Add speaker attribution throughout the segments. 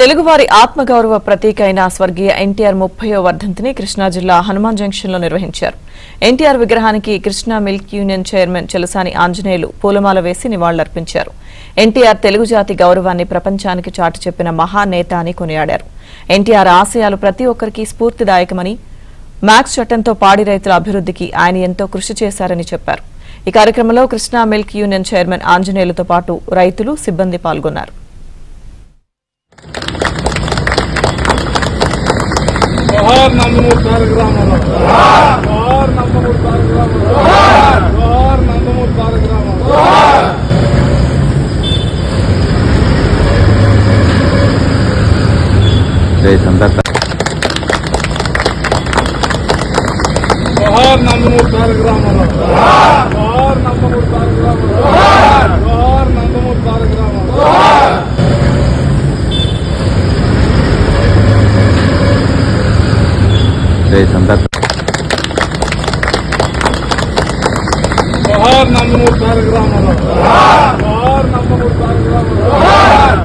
Speaker 1: తెలుగువారి ఆత్మగౌరవ ప్రతీక అయిన స్వర్గీయ ఎన్టీఆర్ 30వ వర్ధంతిని కృష్ణా జిల్లా హనుమాన్ జంక్షన్ లో నిర్వహించారు. ఎన్టీఆర్ విగ్రహానికి Krishna milk union chairman Chelasani Anjaneyulu పూలమాల వేసి నివాళులర్పించారు. ఎన్టీఆర్ తెలుగు జాతి గౌరవాన్ని ప్రపంచానికి చాటి చెప్పిన మహానేత అని కొనియాడారు. ఎన్టీఆర్ ఆశయాలు ప్రతి ఒక్కరికి స్ఫూర్తిదాయకమని, మ్యాక్స్ చట్టంతో పాడి రైతుల అభివృద్ధికి ఆయన ఎంతో కృషి చేశారని చెప్పారు. ఈ కార్యక్రమంలో కృష్ణా మిల్క్ యూనియన్ చైర్మన్ ఆంజనేయులతో పాటు రైతులు, సిబ్బంది పాల్గొన్నారు.
Speaker 2: जोहार नंदमूरी तारक रामाराव, जोहार नंदमूरी तारक रामाराव, जोहार नंदमूरी तारक रामाराव।
Speaker 3: जय संदर्भ
Speaker 2: जोहार नंदमूरी तारक रामाराव, जोहार नंदमूरी तारक रामाराव, जोहार नंदमूरी तारक रामाराव।
Speaker 3: जय संदर्भ
Speaker 2: जोहार नंदमूरी तारक रामाराव, जोहार नंदमूरी तारक रामाराव।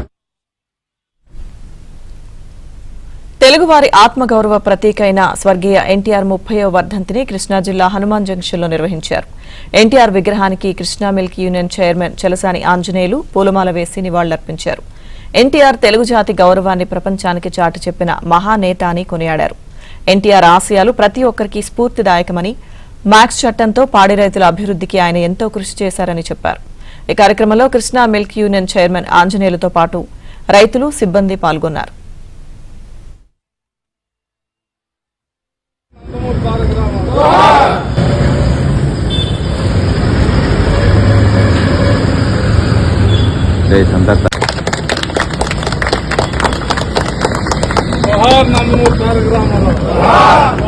Speaker 1: తెలుగువారి ఆత్మగౌరవ ప్రతీక అయిన స్వర్గీయ ఎన్టీఆర్ 30వ వర్ధంతిని కృష్ణా జిల్లా హనుమాన్ జంక్షన్ లో నిర్వహించారు. ఎన్టీఆర్ విగ్రహానికి Krishna milk union chairman Chelasani Anjaneyulu పూలమాల వేసి నివాళులర్పించారు. ఎన్టీఆర్ తెలుగు జాతి గౌరవాన్ని ప్రపంచానికి చాటి చెప్పిన మహానేత అని కొనియాడారు. ఎన్టీఆర్ ఆశయాలు ప్రతి ఒక్కరికి స్ఫూర్తిదాయకమని, మ్యాక్స్ చట్టంతో పాడి రైతుల అభివృద్ధికి ఆయన ఎంతో కృషి చేశారని చెప్పారు. ఈ కార్యక్రమంలో కృష్ణా మిల్క్ యూనియన్ చైర్మన్ ఆంజనేయులతో పాటు రైతులు, సిబ్బంది పాల్గొన్నారు.
Speaker 3: जय संदर्भ
Speaker 2: जोहार नंदमूरी तारक रामाराव।